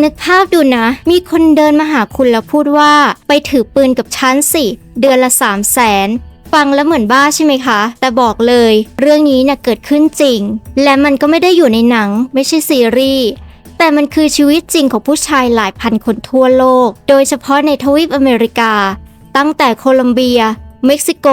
นึกภาพดูนะมีคนเดินมาหาคุณแล้วพูดว่าไปถือปืนกับฉันสิเดือนละ300,000ฟังแล้วเหมือนบ้าใช่ไหมคะแต่บอกเลยเรื่องนี้เนี่ยเกิดขึ้นจริงและมันก็ไม่ได้อยู่ในหนังไม่ใช่ซีรีส์แต่มันคือชีวิตจริงของผู้ชายหลายพันคนทั่วโลกโดยเฉพาะในทวีปอเมริกาตั้งแต่โคลอมเบียเม็กซิโก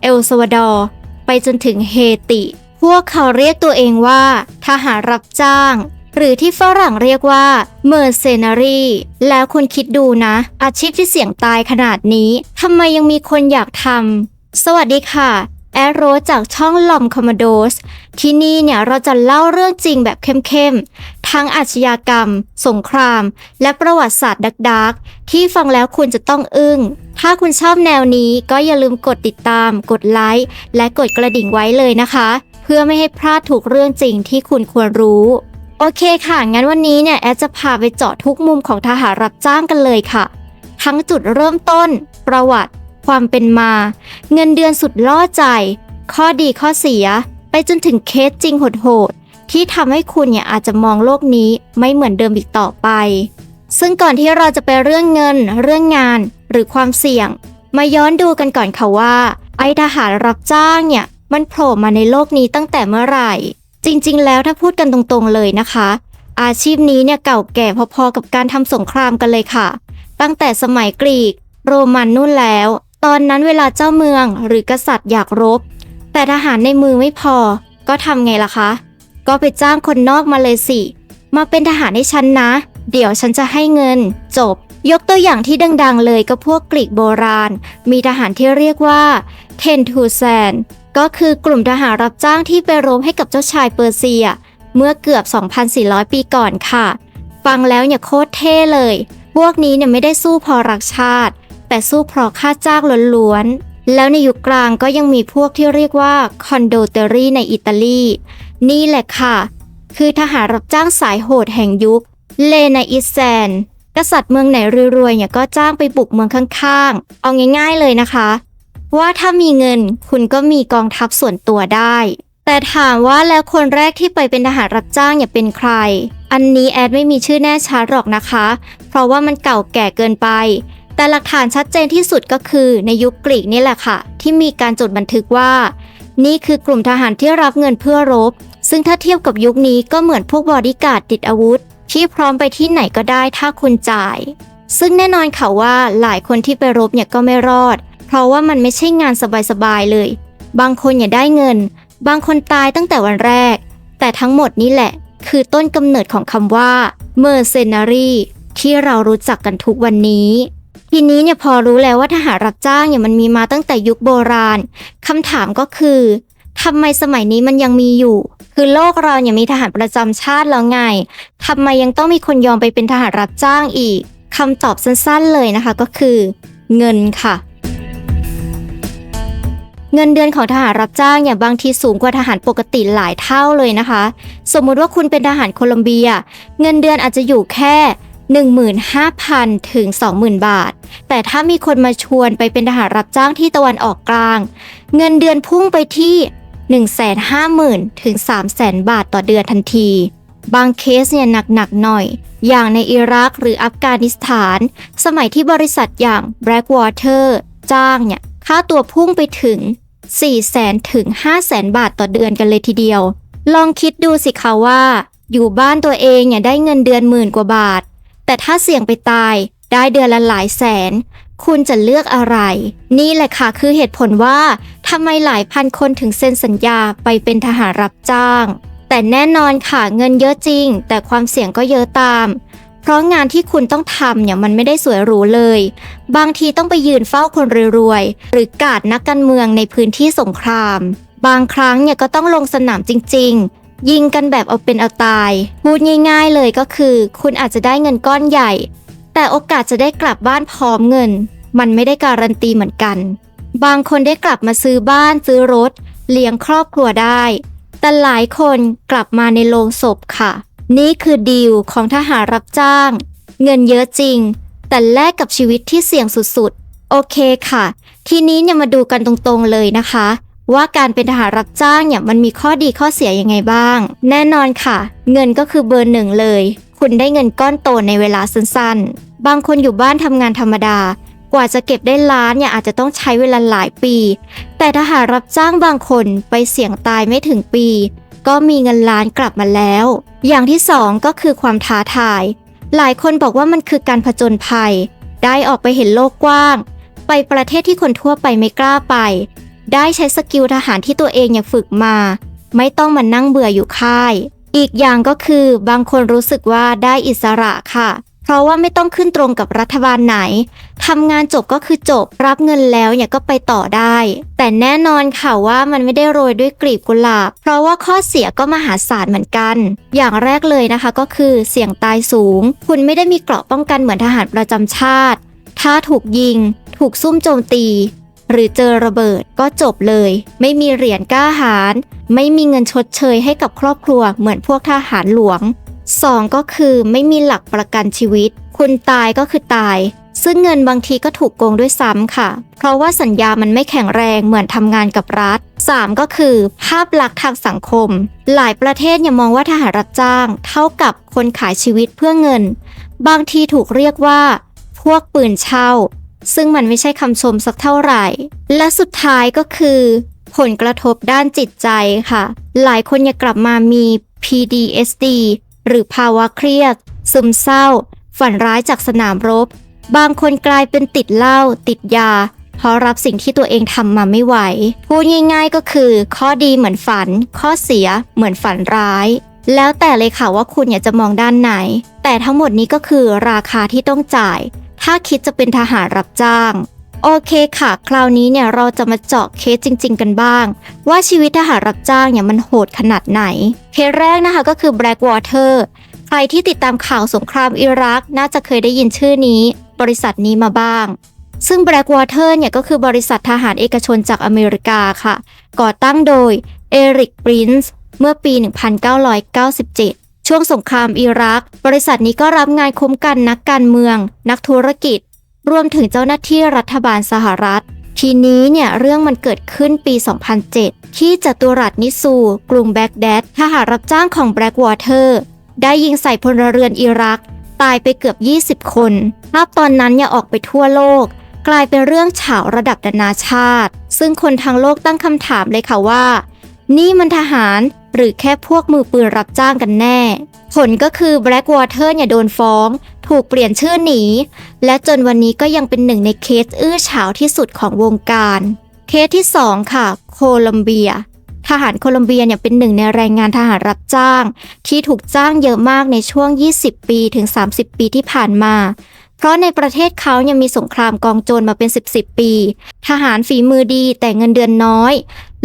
เอลซัลวาดอร์ไปจนถึงเฮติพวกเขาเรียกตัวเองว่าทหารรับจ้างหรือที่ฝรั่งเรียกว่าเมอร์เซนารีแล้วคุณคิดดูนะอาชีพที่เสี่ยงตายขนาดนี้ทำไมยังมีคนอยากทำสวัสดีค่ะแอดโรสจากช่องลอมคอมโมโดสที่นี่เนี่ยเราจะเล่าเรื่องจริงแบบเข้มๆทั้งอาชญากรรมสงครามและประวัติศาสตร์ดักๆที่ฟังแล้วคุณจะต้องอึ้งถ้าคุณชอบแนวนี้ก็อย่าลืมกดติดตามกดไลค์และกดกระดิ่งไว้เลยนะคะเพื่อไม่ให้พลาดทุกเรื่องจริงที่คุณควรรู้โอเคค่ะงั้นวันนี้เนี่ยแอดจะพาไปเจาะทุกมุมของทหารรับจ้างกันเลยค่ะทั้งจุดเริ่มต้นประวัติความเป็นมาเงินเดือนสุดล่อใจข้อดีข้อเสียไปจนถึงเคสจริงโหดๆที่ทำให้คุณเนี่ยอาจจะมองโลกนี้ไม่เหมือนเดิมอีกต่อไปซึ่งก่อนที่เราจะไปเรื่องเงินเรื่องงานหรือความเสี่ยงมาย้อนดูกันก่อนค่ะว่าไอ้ทหารรับจ้างเนี่ยมันโผล่มาในโลกนี้ตั้งแต่เมื่อไหร่จริงๆแล้วถ้าพูดกันตรงๆเลยนะคะอาชีพนี้เนี่ยเก่าแก่พอๆกับการทำสงครามกันเลยค่ะตั้งแต่สมัยกรีกโรมันนู่นแล้วตอนนั้นเวลาเจ้าเมืองหรือกษัตริย์อยากรบแต่ทหารในมือไม่พอก็ทำไงล่ะคะก็ไปจ้างคนนอกมาเลยสิมาเป็นทหารให้ฉันนะเดี๋ยวฉันจะให้เงินจบยกตัวอย่างที่ดังๆเลยก็พวกกรีกโบราณมีทหารที่เรียกว่าเทนทูแซนก็คือกลุ่มทหารรับจ้างที่ไปรบให้กับเจ้าชายเปอร์เซียเมื่อเกือบ 2,400 ปีก่อนค่ะฟังแล้วเนี่ยโคตรเท่เลยพวกนี้เนี่ยไม่ได้สู้เพราะรักชาติแต่สู้เพราะค่าจ้างล้วนๆแล้วในยุคกลางก็ยังมีพวกที่เรียกว่าคอนโดเตอรี่ในอิตาลีนี่แหละค่ะคือทหารรับจ้างสายโหดแห่งยุคเลนาอิสแซนกษัตริย์เมืองไหนรวยๆเนี่ยก็จ้างไปบุกเมืองข้างๆเอาง่ายๆเลยนะคะว่าถ้ามีเงินคุณก็มีกองทัพส่วนตัวได้แต่ถามว่าแล้วคนแรกที่ไปเป็นทหารรับจ้างเนี่ยเป็นใครอันนี้แอดไม่มีชื่อแน่ชัดหรอกนะคะเพราะว่ามันเก่าแก่เกินไปแต่หลักฐานชัดเจนที่สุดก็คือในยุคกรีกนี่แหละค่ะที่มีการจดบันทึกว่านี่คือกลุ่มทหารที่รับเงินเพื่อรบซึ่งถ้าเทียบกับยุคนี้ก็เหมือนพวกบอดี้การ์ดติดอาวุธที่พร้อมไปที่ไหนก็ได้ถ้าคุณจ่ายซึ่งแน่นอนค่ะว่าหลายคนที่ไปรบเนี่ยก็ไม่รอดเพราะว่ามันไม่ใช่งานสบายๆเลยบางคนเนี่ยได้เงินบางคนตายตั้งแต่วันแรกแต่ทั้งหมดนี้แหละคือต้นกำเนิดของคำว่าเมอร์เซนารีที่เรารู้จักกันทุกวันนี้ทีนี้เนี่ยพอรู้แล้วว่าทหารรับจ้างเนี่ยมันมีมาตั้งแต่ยุคโบราณคำถามก็คือทำไมสมัยนี้มันยังมีอยู่คือโลกเราเนี่ยมีทหารประจำชาติแล้วไงทำไมยังต้องมีคนยอมไปเป็นทหารรับจ้างอีกคำตอบสั้นๆเลยนะคะก็คือเงินค่ะเงินเดือนของทหารรับจ้างเนี่ยบางทีสูงกว่าทหารปกติหลายเท่าเลยนะคะสมมุติว่าคุณเป็นทหารโคลอมเบียเงินเดือนอาจจะอยู่แค่ 15,000 ถึง 20,000 บาทแต่ถ้ามีคนมาชวนไปเป็นทหารรับจ้างที่ตะวันออกกลางเงินเดือนพุ่งไปที่ 150,000 ถึง 300,000 บาทต่อเดือนทันทีบางเคสเนี่ยหนักๆหน่อยอย่างในอิรักหรืออัฟกานิสถานสมัยที่บริษัทอย่าง Blackwater จ้างเนี่ยค่าตัวพุ่งไปถึง 400,000 ถึง 500,000 บาทต่อเดือนกันเลยทีเดียวลองคิดดูสิคะว่าอยู่บ้านตัวเองเนี่ยได้เงินเดือนหมื่นกว่าบาทแต่ถ้าเสี่ยงไปตายได้เดือนละหลายแสนคุณจะเลือกอะไรนี่แหละค่ะคือเหตุผลว่าทำไมหลายพันคนถึงเซ็นสัญญาไปเป็นทหารรับจ้างแต่แน่นอนค่ะเงินเยอะจริงแต่ความเสี่ยงก็เยอะตามเพราะงานที่คุณต้องทำเนี่ยมันไม่ได้สวยหรูเลยบางทีต้องไปยืนเฝ้าคนรวยๆหรือกาดนักการเมืองในพื้นที่สงครามบางครั้งเนี่ยก็ต้องลงสนามจริงๆยิงกันแบบเอาเป็นเอาตายพูดง่ายๆเลยก็คือคุณอาจจะได้เงินก้อนใหญ่แต่โอกาสจะได้กลับบ้านพร้อมเงินมันไม่ได้การันตีเหมือนกันบางคนได้กลับมาซื้อบ้านซื้อรถเลี้ยงครอบครัวได้แต่หลายคนกลับมาในโลงศพค่ะนี่คือดีลของทหารรับจ้างเงินเยอะจริงแต่แลกกับชีวิตที่เสี่ยงสุดๆโอเคค่ะทีนี้เนี่ยมาดูกันตรงๆเลยนะคะว่าการเป็นทหารรับจ้างเนี่ยมันมีข้อดีข้อเสียยังไงบ้างแน่นอนค่ะเงินก็คือเบอร์หนึ่งเลยค คุณได้เงินก้อนโตในเวลาสั้นๆบางคนอยู่บ้านทำงานธรรมดากว่าจะเก็บได้ล้านเนี่ยอาจจะต้องใช้เวลาหลายปีแต่ทหารรับจ้างบางคนไปเสี่ยงตายไม่ถึงปีก็มีเงินล้านกลับมาแล้วอย่างที่สองก็คือความท้าทายหลายคนบอกว่ามันคือการผจญภัยได้ออกไปเห็นโลกกว้างไปประเทศที่คนทั่วไปไม่กล้าไปได้ใช้สกิลทหารที่ตัวเองฝึกมาไม่ต้องมานั่งเบื่ออยู่ค่ายอีกอย่างก็คือบางคนรู้สึกว่าได้อิสระค่ะเพราะว่าไม่ต้องขึ้นตรงกับรัฐบาลไหนทำงานจบก็คือจบรับเงินแล้วก็ไปต่อได้แต่แน่นอนค่ะว่ามันไม่ได้โรยด้วยกลีบกุหลาบเพราะว่าข้อเสียก็มหาศาลเหมือนกันอย่างแรกเลยนะคะก็คือเสี่ยงตายสูงคุณไม่ได้มีเกราะป้องกันเหมือนทหารประจำชาติถ้าถูกยิงถูกซุ่มโจมตีหรือเจอระเบิดก็จบเลยไม่มีเหรียญกล้าหาญไม่มีเงินชดเชยให้กับครอบครัวเหมือนพวกทหารหลวง2ก็คือไม่มีหลักประกันชีวิตคุณตายก็คือตายซึ่งเงินบางทีก็ถูกโกงด้วยซ้ำค่ะเพราะว่าสัญญามันไม่แข็งแรงเหมือนทำงานกับรัฐ3ก็คือภาพลักษณ์ทางสังคมหลายประเทศมองว่าทหารรับจ้างเท่ากับคนขายชีวิตเพื่อเงินบางทีถูกเรียกว่าพวกปืนเช่าซึ่งมันไม่ใช่คำชมสักเท่าไหร่และสุดท้ายก็คือผลกระทบด้านจิตใจค่ะหลายคนกลับมามี PTSD หรือภาวะเครียดซึมเศร้าฝันร้ายจากสนามรบบางคนกลายเป็นติดเหล้าติดยาเพราะรับสิ่งที่ตัวเองทำมาไม่ไหวพูดง่ายๆก็คือข้อดีเหมือนฝันข้อเสียเหมือนฝันร้ายแล้วแต่เลยค่ะว่าคุณจะมองด้านไหนแต่ทั้งหมดนี้ก็คือราคาที่ต้องจ่ายถ้าคิดจะเป็นทหารรับจ้างโอเคค่ะคราวนี้เราจะมาเจาะเคสจริงๆกันบ้างว่าชีวิตทหารรับจ้างมันโหดขนาดไหนเคสแรกนะคะก็คือ Blackwater ใครที่ติดตามข่าวสงครามอิรักน่าจะเคยได้ยินชื่อนี้บริษัทนี้มาบ้างซึ่ง Blackwater ก็คือบริษัททหารเอกชนจากอเมริกาค่ะก่อตั้งโดยเอริก ปรินซ์เมื่อปี 1997 ช่วงสงครามอิรักบริษัทนี้ก็รับงานคุ้มกันนักการเมืองนักธุรกิจรวมถึงเจ้าหน้าที่รัฐบาลสหรัฐทีนี้เรื่องมันเกิดขึ้นปี 2007 ที่จัตุรัสนิซูกรุงแบกแดดทหารรับจ้างของ Blackwater ได้ยิงใส่พลเรือนอิรักตายไปเกือบ20 คนภาพตอนนั้นออกไปทั่วโลกกลายเป็นเรื่องเฉาระดับนานาชาติซึ่งคนทั้งโลกตั้งคำถามเลยค่ะว่านี่มันทหารหรือแค่พวกมือปืนรับจ้างกันแน่ผลก็คือ Blackwater โดนฟ้องถูกเปลี่ยนชื่อหนีและจนวันนี้ก็ยังเป็นหนึ่งในเคสอื้อฉาวที่สุดของวงการเคสที่2ค่ะโคลอมเบียทหารโคลอมเบียเป็นหนึ่งในแรงงานทหารรับจ้างที่ถูกจ้างเยอะมากในช่วง20 ปีถึง30 ปีที่ผ่านมาเพราะในประเทศเขามีสงครามกองโจรมาเป็น10 ปีทหารฝีมือดีแต่เงินเดือนน้อย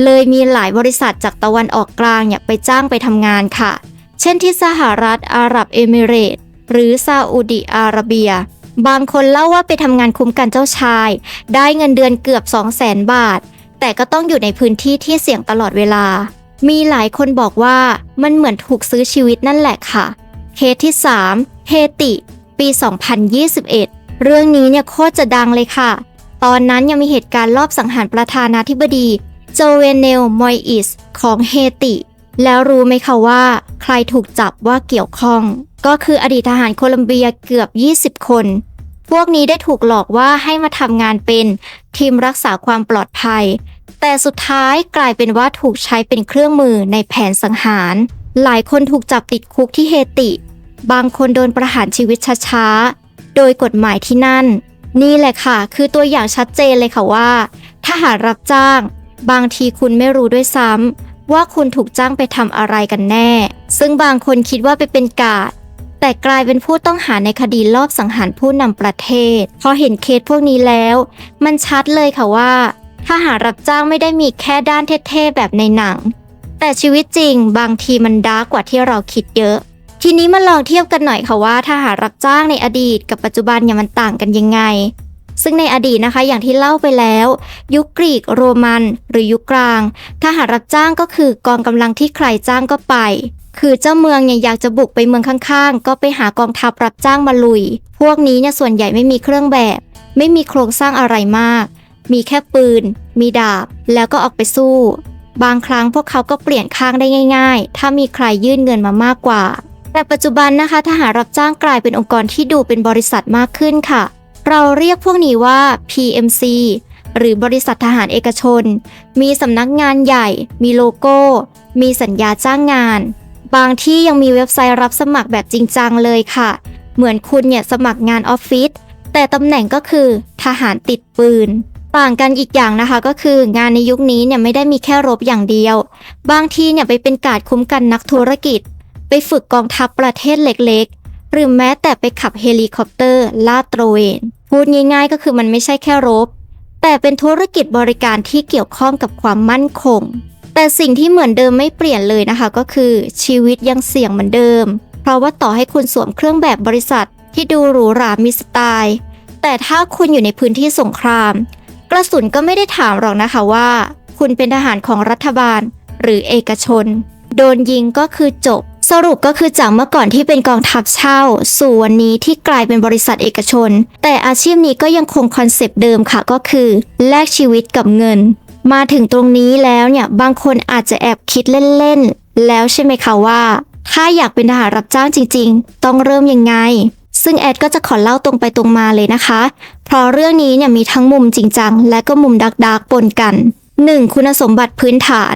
เลยมีหลายบริษัทจากตะวันออกกลางไปจ้างไปทำงานค่ะเช่นที่สหรัฐอาหรับเอมิเรตส์หรือซาอุดิอาระเบียบางคนเล่าว่าไปทำงานคุ้มกันเจ้าชายได้เงินเดือนเกือบ 200,000 บาทแต่ก็ต้องอยู่ในพื้นที่ที่เสี่ยงตลอดเวลามีหลายคนบอกว่ามันเหมือนถูกซื้อชีวิตนั่นแหละค่ะเคสที่3เฮติปี 2021 เรื่องนี้โคตรจะดังเลยค่ะตอนนั้นยังมีเหตุการณ์ลอบสังหารประธานาธิบดีโจเวเนล มอยอิสของเฮติแล้วรู้ไหมคะว่าใครถูกจับว่าเกี่ยวข้องก็คืออดีตทหารโคลอมเบียเกือบ20 คนพวกนี้ได้ถูกหลอกว่าให้มาทำงานเป็นทีมรักษาความปลอดภัยแต่สุดท้ายกลายเป็นว่าถูกใช้เป็นเครื่องมือในแผนสังหารหลายคนถูกจับติดคุกที่เฮติบางคนโดนประหารชีวิตช้าๆโดยกฎหมายที่นั่นนี่แหละค่ะคือตัวอย่างชัดเจนเลยค่ะว่าทหารรับจ้างบางทีคุณไม่รู้ด้วยซ้ำว่าคุณถูกจ้างไปทำอะไรกันแน่ซึ่งบางคนคิดว่าไปเป็นกาดแต่กลายเป็นผู้ต้องหาในคดีลอบสังหารผู้นำประเทศพอเห็นเคสพวกนี้แล้วมันชัดเลยค่ะว่าทหารรับจ้างไม่ได้มีแค่ด้านเท่ๆแบบในหนังแต่ชีวิตจริงบางทีมันดาร์กกว่าที่เราคิดเยอะทีนี้มาลองเทียบกันหน่อยค่ะว่าทหารรับจ้างในอดีตกับปัจจุบันมันต่างกันยังไงซึ่งในอดีตนะคะอย่างที่เล่าไปแล้วยุคกรีกโรมันหรือยุคกลางทหารรับจ้างก็คือกองกำลังที่ใครจ้างก็ไปคือเจ้าเมืองอยากจะบุกไปเมืองข้างๆก็ไปหากองทัพรับจ้างมาลุยพวกนี้ส่วนใหญ่ไม่มีเครื่องแบบไม่มีโครงสร้างอะไรมากมีแค่ปืนมีดาบแล้วก็ออกไปสู้บางครั้งพวกเขาก็เปลี่ยนข้างได้ง่ายๆถ้ามีใครยื่นเงินมามากกว่าแ แต่ปัจจุบันนะคะทหารรับจ้างกลายเป็นองค์กรที่ดูเป็นบริษัทมากขึ้นค่ะเราเรียกพวกนี้ว่า PMC หรือบริษัททหารเอกชนมีสำนักงานใหญ่มีโลโก้มีสัญญาจ้างงานบางที่ยังมีเว็บไซต์รับสมัครแบบจริงจังเลยค่ะเหมือนคุณเนี่ยสมัครงานออฟฟิศแต่ตำแหน่งก็คือทหารติดปืนต่างกันอีกอย่างนะคะก็คืองานในยุคนี้เนี่ยไม่ได้มีแค่รบอย่างเดียวบางทีเนี่ยไปเป็นการ์ดคุ้มกันนักธุรกิจไปฝึกกองทัพประเทศเล็กๆหรือแม้แต่ไปขับเฮลิคอปเตอร์ลาดตระเวนพูดง่ายๆก็คือมันไม่ใช่แค่รบแต่เป็นธุรกิจบริการที่เกี่ยวข้องกับความมั่นคงแต่สิ่งที่เหมือนเดิมไม่เปลี่ยนเลยนะคะก็คือชีวิตยังเสี่ยงเหมือนเดิมเพราะว่าต่อให้คุณสวมเครื่องแบบบริษัทที่ดูหรูหรามีสไตล์แต่ถ้าคุณอยู่ในพื้นที่สงครามกระสุนก็ไม่ได้ถามหรอกนะคะว่าคุณเป็นทหารของรัฐบาลหรือเอกชนโดนยิงก็คือจบสรุปก็คือจากเมื่อก่อนที่เป็นกองทัพเช่าสู่วันนี้ที่กลายเป็นบริษัทเอกชนแต่อาชีพนี้ก็ยังคงคอนเซปต์เดิมค่ะก็คือแลกชีวิตกับเงินมาถึงตรงนี้แล้วเนี่ยบางคนอาจจะแอบคิดเล่นๆแล้วใช่ไหมคะว่าถ้าอยากเป็นทหารรับจ้างจริงๆต้องเริ่มยังไงซึ่งแอดก็จะขอเล่าตรงไปตรงมาเลยนะคะเพราะเรื่องนี้เนี่ยมีทั้งมุมจริงจังและก็มุมดักปนกัน 1. คุณสมบัติพื้นฐาน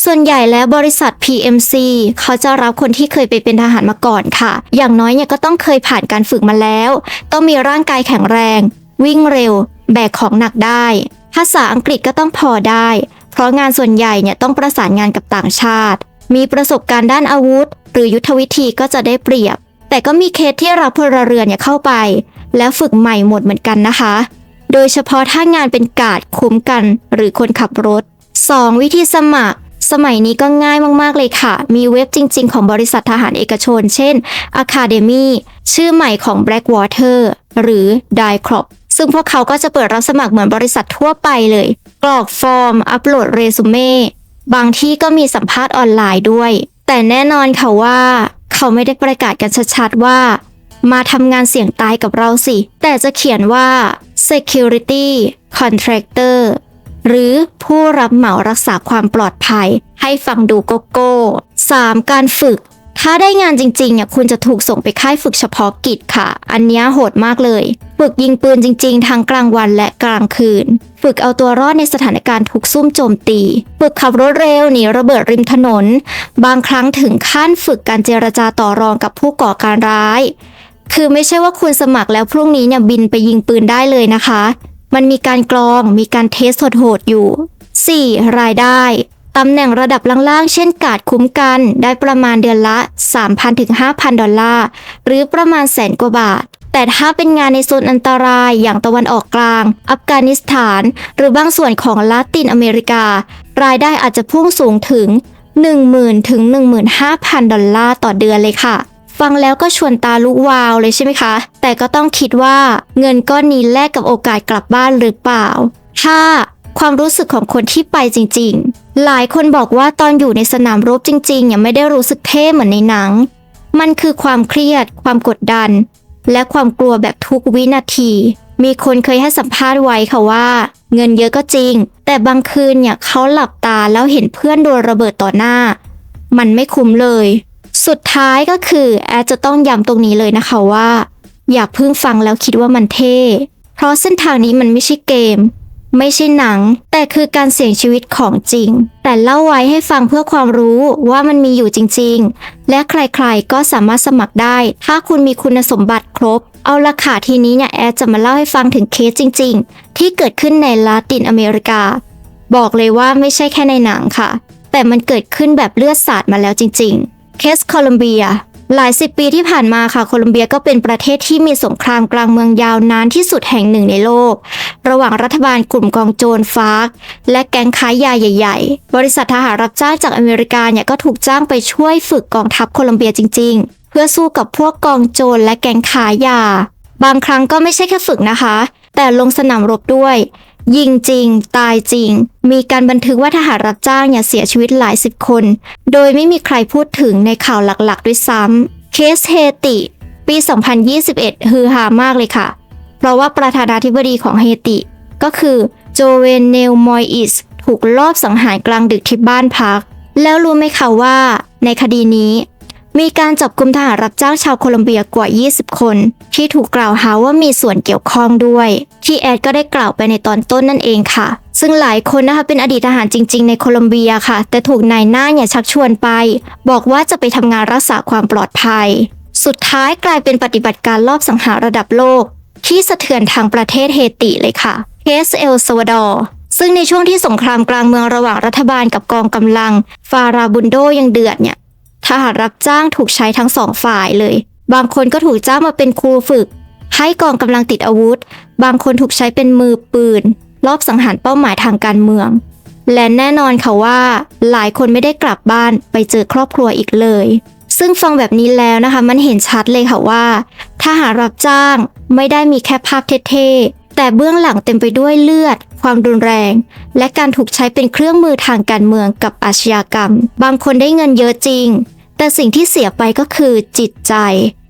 ส่วนใหญ่แล้วบริษัท PMC เขาจะรับคนที่เคยไปเป็นทหารมาก่อนค่ะอย่างน้อยเนี่ยก็ต้องเคยผ่านการฝึกมาแล้วต้องมีร่างกายแข็งแรงวิ่งเร็วแบกของหนักได้ภาษาอังกฤษก็ต้องพอได้เพราะงานส่วนใหญ่เนี่ยต้องประสานงานกับต่างชาติมีประสบการณ์ด้านอาวุธหรือยุทธวิธีก็จะได้เปรียบแต่ก็มีเคสที่รับพลเรือนเนี่ยเข้าไปแล้วฝึกใหม่หมดเหมือนกันนะคะโดยเฉพาะถ้างานเป็นการ์ดคุ้มกันหรือคนขับรถ 2. วิธีสมัครสมัยนี้ก็ง่ายมากๆเลยค่ะมีเว็บจริงๆของบริษัททหารเอกชนเช่น Academy ชื่อใหม่ของ Blackwater หรือ Dicrop ซึ่งพวกเขาก็จะเปิดรับสมัครเหมือนบริษัททั่วไปเลยกรอกฟอร์มอัปโหลดเรซูเม่บางที่ก็มีสัมภาษณ์ออนไลน์ด้วยแต่แน่นอนค่ะว่าเขาไม่ได้ประกาศกันชัดๆว่ามาทำงานเสี่ยงตายกับเราสิแต่จะเขียนว่า Security Contractor หรือผู้รับเหมารักษาความปลอดภัยให้ฟังดูโกโก้ 3. การฝึกถ้าได้งานจริงๆเนี่ยคุณจะถูกส่งไปค่ายฝึกเฉพาะกิจค่ะอันนี้โหดมากเลยฝึกยิงปืนจริงๆทั้งกลางวันและกลางคืนฝึกเอาตัวรอดในสถานการณ์ถูกซุ่มโจมตีฝึกขับรถเร็วหนีระเบิดริมถนนบางครั้งถึงขั้นฝึกการเจรจาต่อรองกับผู้ก่อการร้ายคือไม่ใช่ว่าคุณสมัครแล้วพรุ่งนี้เนี่ยบินไปยิงปืนได้เลยนะคะมันมีการกรองมีการเทสโหดๆอยู่ 4. รายได้ตำแหน่งระดับล่างๆเช่นการ์ดคุ้มกันได้ประมาณเดือนละ 3,000 ถึง 5,000 ดอลลาร์หรือประมาณแสนกว่าบาทแต่ถ้าเป็นงานในโซนอันตรายอย่างตะวันออกกลางอัฟกานิสถานหรือบางส่วนของลาตินอเมริการายได้อาจจะพุ่งสูงถึง 10,000 ถึง 15,000 ดอลลาร์ต่อเดือนเลยค่ะฟังแล้วก็ชวนตาลุกวาวเลยใช่ไหมคะแต่ก็ต้องคิดว่าเงินก้อนนี้แลกกับโอกาสกลับบ้านหรือเปล่าถ้าความรู้สึกของคนที่ไปจริงๆหลายคนบอกว่าตอนอยู่ในสนามรบจริงๆยังไม่ได้รู้สึกเท่เหมือนในหนังมันคือความเครียดความกดดันและความกลัวแบบทุกวินาทีมีคนเคยให้สัมภาษณ์ไว้ค่ะว่าเงินเยอะก็จริงแต่บางคืนเนี่ยเขาหลับตาแล้วเห็นเพื่อนโดนระเบิดต่อหน้ามันไม่คุ้มเลยสุดท้ายก็คือแอดจะต้องย้ำตรงนี้เลยนะคะว่าอย่าเพิ่งฟังแล้วคิดว่ามันเท่เพราะเส้นทางนี้มันไม่ใช่เกมไม่ใช่หนังแต่คือการเสี่ยงชีวิตของจริงแต่เล่าไว้ให้ฟังเพื่อความรู้ว่ามันมีอยู่จริงๆและใครๆก็สามารถสมัครได้ถ้าคุณมีคุณสมบัติครบเอาละค่ะทีนี้เนี่ยแอดจะมาเล่าให้ฟังถึงเคสจริงๆที่เกิดขึ้นในลาตินอเมริกาบอกเลยว่าไม่ใช่แค่ในหนังค่ะแต่มันเกิดขึ้นแบบเลือดสาดมาแล้วจริงๆเคสโคลอมเบียหลายสิบปีที่ผ่านมาค่ะโคลอมเบียก็เป็นประเทศที่มีสงครามกลางเมืองยาวนานที่สุดแห่งหนึ่งในโลกระหว่างรัฐบาลกลุ่มกองโจรฟาร์กและแก๊งค้ายาใหญ่ๆบริษัททหารรับจ้างจากอเมริกาเนี่ยก็ถูกจ้างไปช่วยฝึกกองทัพโคลอมเบียจริงๆเพื่อสู้กับพวกกองโจรและแก๊งค้ายาบางครั้งก็ไม่ใช่แค่ฝึกนะคะแต่ลงสนามรบด้วยยิงจริงตายจริงมีการบันทึกว่าทหารรับจ้างเนี่ยเสียชีวิตหลายสิบคนโดยไม่มีใครพูดถึงในข่าวหลักๆด้วยซ้ำเคสเฮติปี 2021 ฮือฮามากเลยค่ะเพราะว่าประธานาธิบดีของเฮติก็คือโจเวนเนลมอยอิสถูกลอบสังหารกลางดึกที่บ้านพักแล้วรู้ไหมคะว่าในคดีนี้ มีการจับกุมทหารรับจ้างชาวโคลอมเบียกว่า 20 คนที่ถูกกล่าวหาว่ามีส่วนเกี่ยวข้องด้วยที่แอดก็ได้กล่าวไปในตอนต้นนั่นเองค่ะซึ่งหลายคนนะคะเป็นอดีตทหารจริงๆในโคลอมเบียค่ะแต่ถูกนายหน้าชักชวนไปบอกว่าจะไปทำงานรักษาความปลอดภัยสุดท้ายกลายเป็นปฏิบัติการลอบสังหารระดับโลกที่สะเทือนทางประเทศเฮติเลยค่ะเคสเอลซัลวาดอร์ซึ่งในช่วงที่สงครามกลางเมืองระหว่างรัฐบาลกับกองกำลังฟาราบุนโดยังเดือดทหารรับจ้างถูกใช้ทั้งสองฝ่ายเลยบางคนก็ถูกจ้างมาเป็นครูฝึกให้กองกำลังติดอาวุธบางคนถูกใช้เป็นมือปืนลอบสังหารเป้าหมายทางการเมืองและแน่นอนค่ะว่าหลายคนไม่ได้กลับบ้านไปเจอครอบครัวอีกเลยซึ่งฟังแบบนี้แล้วนะคะมันเห็นชัดเลยค่ะว่าทหารรับจ้างไม่ได้มีแค่ภาพเท่ๆแต่เบื้องหลังเต็มไปด้วยเลือดความรุนแรงและการถูกใช้เป็นเครื่องมือทางการเมืองกับอาชญากรรมบางคนได้เงินเยอะจริงแต่สิ่งที่เสียไปก็คือจิตใจ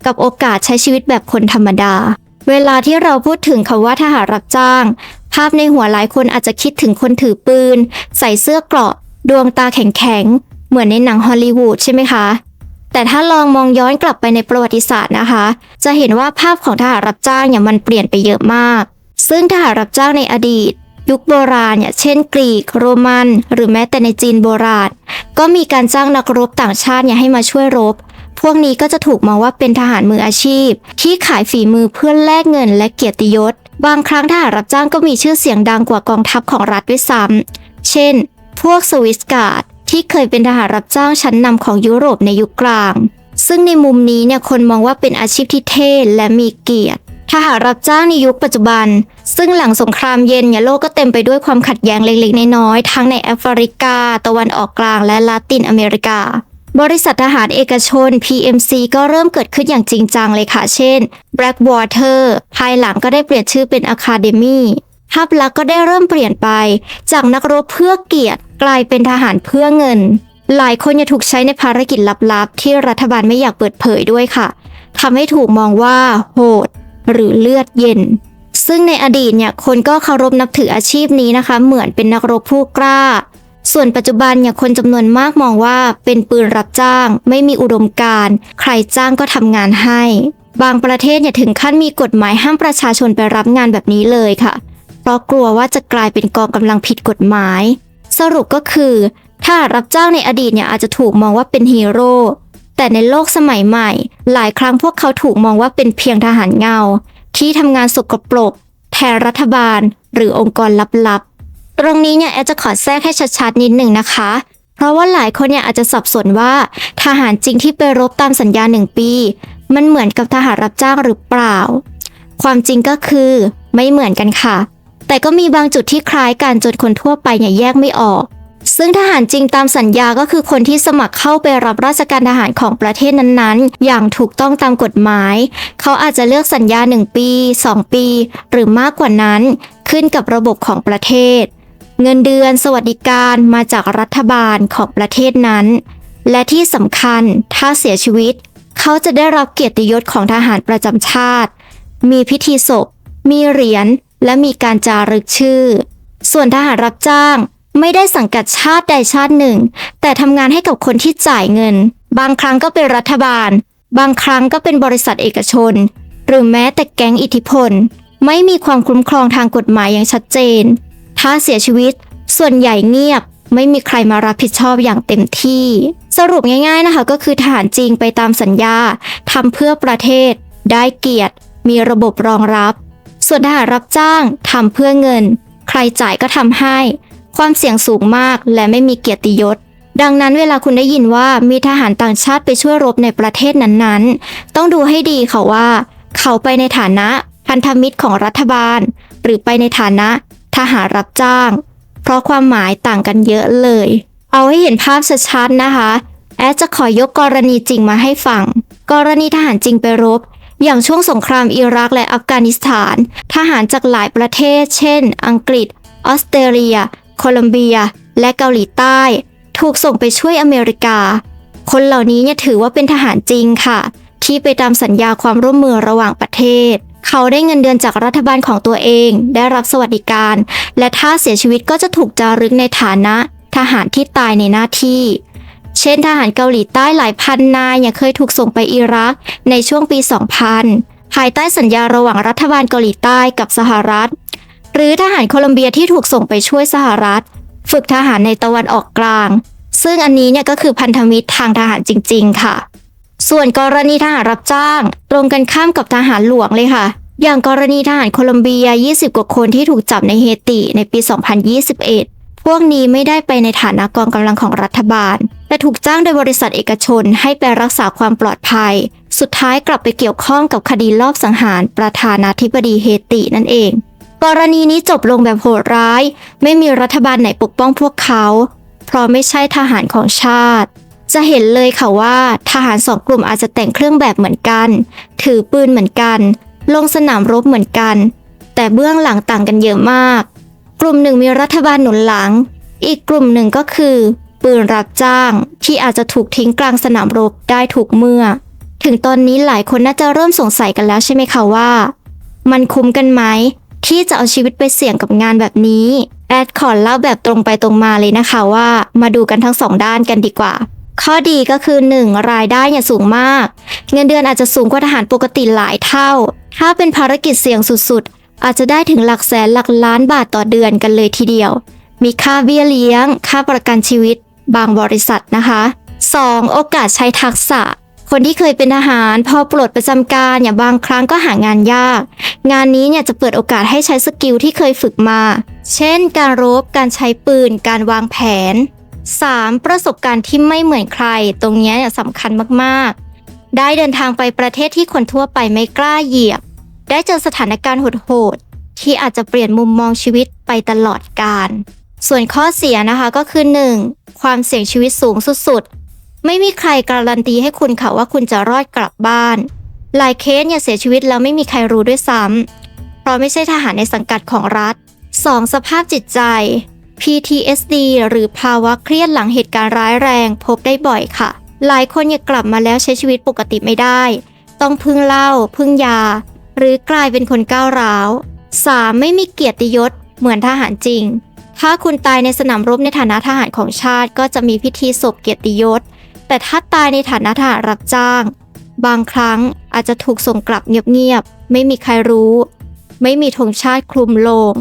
กับโอกาสใช้ชีวิตแบบคนธรรมดาเวลาที่เราพูดถึงคำว่าทหารรับจ้างภาพในหัวหลายคนอาจจะคิดถึงคนถือปืนใส่เสื้อเกราะดวงตาแข็งๆเหมือนในหนังฮอลลีวูดใช่ไหมคะแต่ถ้าลองมองย้อนกลับไปในประวัติศาสตร์นะคะจะเห็นว่าภาพของทหารรับจ้างมันเปลี่ยนไปเยอะมากซึ่งทหารรับจ้างในอดีตยุคโบราณเช่นกรีกโรมันหรือแม้แต่ในจีนโบราณก็มีการจ้างนักรบต่างชาติให้มาช่วยรบพวกนี้ก็จะถูกมองว่าเป็นทหารมืออาชีพที่ขายฝีมือเพื่อแลกเงินและเกียรติยศบางครั้งทหารรับจ้างก็มีชื่อเสียงดังกว่ากองทัพของรัฐด้วยซ้ำเช่นพวกสวิสการ์ดที่เคยเป็นทหารรับจ้างชั้นนำของยุโรปในยุคกลางซึ่งในมุมนี้คนมองว่าเป็นอาชีพที่เท่และมีเกียรติทหารรับจ้างในยุคปัจจุบันซึ่งหลังสงครามเย็นโลกก็เต็มไปด้วยความขัดแย้งเล็กๆน้อยๆทั้งในแอฟริกาตะวันออกกลางและลาตินอเมริกาบริษัททหารเอกชน PMC ก็เริ่มเกิดขึ้นอย่างจริงจังเลยค่ะเช่น Blackwater ภายหลังก็ได้เปลี่ยนชื่อเป็น Academy ภาพลักษณ์ก็ได้เริ่มเปลี่ยนไปจากนักรบเพื่อเกียรติกลายเป็นทหารเพื่อเงินหลายคนถูกใช้ในภารกิจลับๆที่รัฐบาลไม่อยากเปิดเผยด้วยค่ะทำให้ถูกมองว่าโหดหรือเลือดเย็นซึ่งในอดีตคนก็เคารพนับถืออาชีพนี้นะคะเหมือนเป็นนักรบผู้กล้าส่วนปัจจุบันคนจำนวนมากมองว่าเป็นปืนรับจ้างไม่มีอุดมการณ์ใครจ้างก็ทำงานให้บางประเทศถึงขั้นมีกฎหมายห้ามประชาชนไปรับงานแบบนี้เลยค่ะเพราะกลัวว่าจะกลายเป็นกองกำลังผิดกฎหมายสรุปก็คือถ้ารับจ้างในอดีตอาจจะถูกมองว่าเป็นฮีโร่แต่ในโลกสมัยใหม่หลายครั้งพวกเขาถูกมองว่าเป็นเพียงทหารเงาที่ทำงานสกปรกแทนรัฐบาลหรือองค์กรลับๆตรงนี้แอดจะขอแทรกให้ชัดๆนิดหนึ่งนะคะเพราะว่าหลายคนอาจจะสับสนว่าทหารจริงที่ไปรบตามสัญญา1 ปีมันเหมือนกับทหารรับจ้างหรือเปล่าความจริงก็คือไม่เหมือนกันค่ะแต่ก็มีบางจุดที่คล้ายกันจนคนทั่วไปแยกไม่ออกซึ่งทหารจริงตามสัญญาก็คือคนที่สมัครเข้าไปรับราชการทหารของประเทศนั้นๆอย่างถูกต้องตามกฎหมายเขาอาจจะเลือกสัญญา1 ปี 2 ปีหรือมากกว่านั้นขึ้นกับระบบของประเทศเงินเดือนสวัสดิการมาจากรัฐบาลของประเทศนั้นและที่สำคัญถ้าเสียชีวิตเขาจะได้รับเกียรติยศของทหารประจำชาติมีพิธีศพมีเหรียญและมีการจารึกชื่อส่วนทหารรับจ้างไม่ได้สังกัดชาติใดชาติหนึ่งแต่ทำงานให้กับคนที่จ่ายเงินบางครั้งก็เป็นรัฐบาลบางครั้งก็เป็นบริษัทเอกชนหรือแม้แต่แก๊งอิทธิพลไม่มีความคุ้มครองทางกฎหมายอย่างชัดเจนถ้าเสียชีวิตส่วนใหญ่เงียบไม่มีใครมารับผิดชอบอย่างเต็มที่สรุปง่ายๆนะคะก็คือทหารจริงไปตามสัญญาทำเพื่อประเทศได้เกียรติมีระบบรองรับส่วนทหารรับจ้างทำเพื่อเงินใครจ่ายก็ทำให้ความเสี่ยงสูงมากและไม่มีเกียรติยศดังนั้นเวลาคุณได้ยินว่ามีทหารต่างชาติไปช่วยรบในประเทศนั้นๆต้องดูให้ดีค่ะว่าเขาไปในฐานะพันธมิตรของรัฐบาลหรือไปในฐานะทหารรับจ้างเพราะความหมายต่างกันเยอะเลยเอาให้เห็นภาพชัดๆนะคะแอดจะขอยกกรณีจริงมาให้ฟังกรณีทหารจริงไปรบอย่างช่วงสงครามอิรักและอัฟกานิสถานทหารจากหลายประเทศเช่นอังกฤษออสเตรเลียโคลอมเบียและเกาหลีใต้ถูกส่งไปช่วยอเมริกาคนเหล่านี้ถือว่าเป็นทหารจริงค่ะที่ไปตามสัญญาความร่วมมือระหว่างประเทศเขาได้เงินเดือนจากรัฐบาลของตัวเองได้รับสวัสดิการและถ้าเสียชีวิตก็จะถูกจารึกในฐานะทหารที่ตายในหน้าที่ เช่นทหารเกาหลีใต้หลายพันนายเคยถูกส่งไปอิรักในช่วงปี 2000 ภายใต้สัญญาระหว่างรัฐบาลเกาหลีใต้กับสหรัฐหรือทหารโคลอมเบียที่ถูกส่งไปช่วยสหรัฐฝึกทหารในตะวันออกกลางซึ่งอันนี้ก็คือพันธมิตรทางทหารจริงๆค่ะส่วนกรณีทหารรับจ้างตรงกันข้ามกับทหารหลวงเลยค่ะอย่างกรณีทหารโคลอมเบีย20กว่าคนที่ถูกจับในเฮติในปี 2021 พวกนี้ไม่ได้ไปในฐานะกองกำลังของรัฐบาลแต่ถูกจ้างโดยบริษัทเอกชนให้ไปรักษาความปลอดภัยสุดท้ายกลับไปเกี่ยวข้องกับคดีลอบสังหารประธานาธิบดีเฮตินั่นเองกรณีนี้จบลงแบบโหดร้ายไม่มีรัฐบาลไหนปกป้องพวกเขาเพราะไม่ใช่ทหารของชาติจะเห็นเลยค่ะว่าทหารสองกลุ่มอาจจะแต่งเครื่องแบบเหมือนกันถือปืนเหมือนกันลงสนามรบเหมือนกันแต่เบื้องหลังต่างกันเยอะมากกลุ่มหนึ่งมีรัฐบาลหนุนหลังอีกกลุ่มหนึ่งก็คือปืนรับจ้างที่อาจจะถูกทิ้งกลางสนามรบได้ทุกเมื่อถึงตอนนี้หลายคนน่าจะเริ่มสงสัยกันแล้วใช่ไหมคะว่ามันคุ้มกันไหมที่จะเอาชีวิตไปเสี่ยงกับงานแบบนี้แอดขอเล่าแบบตรงไปตรงมาเลยนะคะว่ามาดูกันทั้งสองด้านกันดีกว่าข้อดีก็คือ 1. รายได้สูงมากเงินเดือนอาจจะสูงกว่าทหารปกติหลายเท่าถ้าเป็นภารกิจเสี่ยงสุดๆอาจจะได้ถึงหลักแสนหลักล้านบาทต่อเดือนกันเลยทีเดียวมีค่าเบี้ยเลี้ยงค่าประกันชีวิตบางบริษัทนะคะ 2. โอกาสใช้ทักษะคนที่เคยเป็นทหารพอปลดประจำการบางครั้งก็หางานยากงานนี้จะเปิดโอกาสให้ใช้สกิลที่เคยฝึกมาเช่นการรบการใช้ปืนการวางแผน 3. ประสบการณ์ที่ไม่เหมือนใครตรงนี้สำคัญมากๆได้เดินทางไปประเทศที่คนทั่วไปไม่กล้าเหยียบได้เจอสถานการณ์โหดๆที่อาจจะเปลี่ยนมุมมองชีวิตไปตลอดกาลส่วนข้อเสียนะคะก็คือ 1. ความเสี่ยงชีวิตสูงสุดๆไม่มีใครการันตีให้คุณค่ะว่าคุณจะรอดกลับบ้านหลายเคสเสียชีวิตแล้วไม่มีใครรู้ด้วยซ้ำเพราะไม่ใช่ทหารในสังกัดของรัฐ 2. สภาพจิตใจ PTSD หรือภาวะเครียดหลังเหตุการณ์ร้ายแรงพบได้บ่อยค่ะหลายคนกลับมาแล้วใช้ชีวิตปกติไม่ได้ต้องพึ่งเหล้าพึ่งยาหรือกลายเป็นคนก้าวร้าว 3. ไม่มีเกียรติยศเหมือนทหารจริงถ้าคุณตายในสนามรบในฐานะทหารของชาติก็จะมีพิธีศพเกียรติยศแต่ถ้าตายในฐานะทหารรับจ้างบางครั้งอาจจะถูกส่งกลับเงียบๆไม่มีใครรู้ไม่มีธงชาติคลุมโลง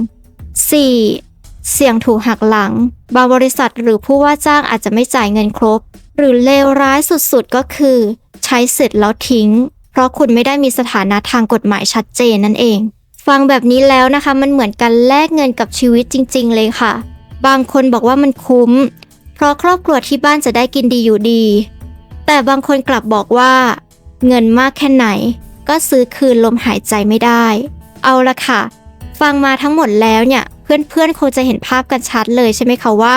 4. เสี่ยงถูกหักหลังบางบริษัทหรือผู้ว่าจ้างอาจจะไม่จ่ายเงินครบหรือเลวร้ายสุดๆก็คือใช้เสร็จแล้วทิ้งเพราะคุณไม่ได้มีสถานะทางกฎหมายชัดเจนนั่นเองฟังแบบนี้แล้วนะคะมันเหมือนกันแลกเงินกับชีวิตจริงๆเลยค่ะบางคนบอกว่ามันคุ้มเพราะครอบครัวที่บ้านจะได้กินดีอยู่ดีแต่บางคนกลับบอกว่าเงินมากแค่ไหนก็ซื้อคืนลมหายใจไม่ได้เอาละค่ะฟังมาทั้งหมดแล้วเพื่อนๆคงจะเห็นภาพกันชัดเลยใช่ไหมคะว่า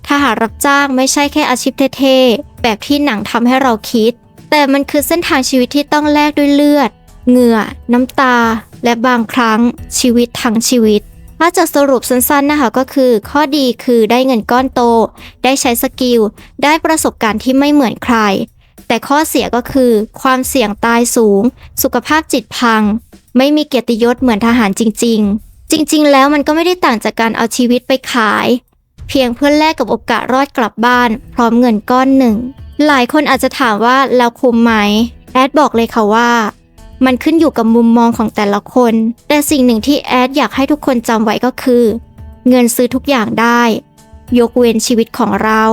ทหารรับจ้างไม่ใช่แค่อาชีพเท่ๆแบบที่หนังทำให้เราคิดแต่มันคือเส้นทางชีวิตที่ต้องแลกด้วยเลือดเหงื่อน้ำตาและบางครั้งชีวิตทั้งชีวิตถ้าจะสรุปสั้นๆนะคะก็คือข้อดีคือได้เงินก้อนโตได้ใช้สกิลได้ประสบการณ์ที่ไม่เหมือนใครแต่ข้อเสียก็คือความเสี่ยงตายสูงสุขภาพจิตพังไม่มีเกียรติยศเหมือนทหารจริงๆแล้วมันก็ไม่ได้ต่างจากการเอาชีวิตไปขายเพียงเพื่อแลกกับโอกาสรอดกลับบ้านพร้อมเงินก้อนหนึ่งหลายคนอาจจะถามว่าแล้วคุ้มไหมแอดบอกเลยค่ะว่ามันขึ้นอยู่กับมุมมองของแต่ละคนแต่สิ่งหนึ่งที่แอดอยากให้ทุกคนจำไว้ก็คือเงินซื้อทุกอย่างได้ยกเว้นชีวิตของเรา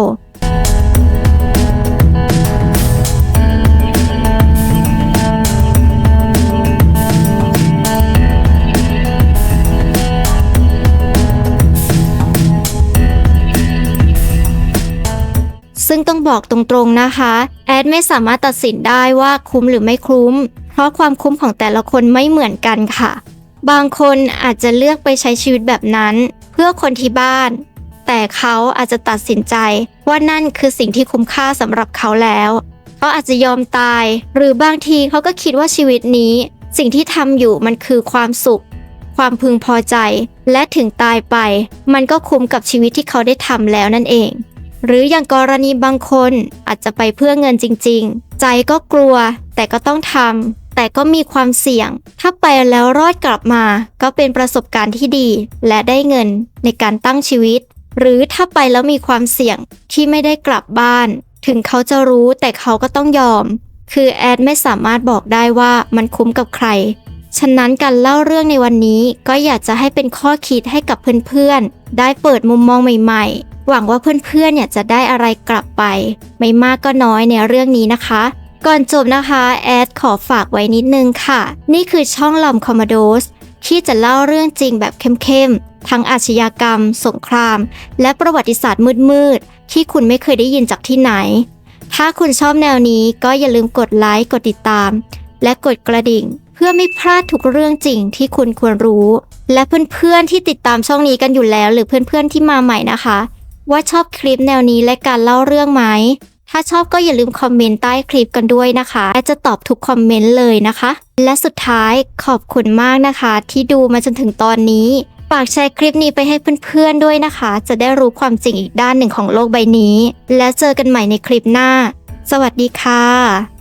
ซึ่งต้องบอกตรงๆนะคะแอดไม่สามารถตัดสินได้ว่าคุ้มหรือไม่คุ้มเพราะความคุ้มของแต่ละคนไม่เหมือนกันค่ะบางคนอาจจะเลือกไปใช้ชีวิตแบบนั้นเพื่อคนที่บ้านแต่เขาอาจจะตัดสินใจว่านั่นคือสิ่งที่คุ้มค่าสำหรับเขาแล้วเขาอาจจะยอมตายหรือบางทีเขาก็คิดว่าชีวิตนี้สิ่งที่ทำอยู่มันคือความสุขความพึงพอใจและถึงตายไปมันก็คุ้มกับชีวิตที่เขาได้ทำแล้วนั่นเองหรืออย่างกรณีบางคนอาจจะไปเพื่อเงินจริงๆใจก็กลัวแต่ก็ต้องทำแต่ก็มีความเสี่ยงถ้าไปแล้วรอดกลับมาก็เป็นประสบการณ์ที่ดีและได้เงินในการตั้งชีวิตหรือถ้าไปแล้วมีความเสี่ยงที่ไม่ได้กลับบ้าน ถึงเขาจะรู้แต่เขาก็ต้องยอม คือแอดไม่สามารถบอกได้ว่ามันคุ้มกับใคร ฉะนั้นการเล่าเรื่องในวันนี้ก็อยากจะให้เป็นข้อคิดให้กับเพื่อนๆได้เปิดมุมมองใหม่ๆหวังว่าเพื่อนๆเนี่ยจะได้อะไรกลับไปไม่มากก็น้อยในเรื่องนี้นะคะก่อนจบนะคะแอดขอฝากไว้นิดนึงค่ะนี่คือช่องลอมคอมโมโดสที่จะเล่าเรื่องจริงแบบเข้มๆทั้งอาชญากรรมสงครามและประวัติศาสตร์มืดๆที่คุณไม่เคยได้ยินจากที่ไหนถ้าคุณชอบแนวนี้ก็อย่าลืมกดไลค์กดติดตามและกดกระดิ่งเพื่อไม่พลาดทุกเรื่องจริงที่คุณควรรู้และเพื่อนๆที่ติดตามช่องนี้กันอยู่แล้วหรือเพื่อนๆที่มาใหม่นะคะว่าชอบคลิปแนวนี้และการเล่าเรื่องไหมถ้าชอบก็อย่าลืมคอมเมนต์ใต้คลิปกันด้วยนะคะและจะตอบทุกคอมเมนต์เลยนะคะและสุดท้ายขอบคุณมากนะคะที่ดูมาจนถึงตอนนี้ฝากแชร์คลิปนี้ไปให้เพื่อนๆด้วยนะคะจะได้รู้ความจริงอีกด้านหนึ่งของโลกใบนี้และเจอกันใหม่ในคลิปหน้าสวัสดีค่ะ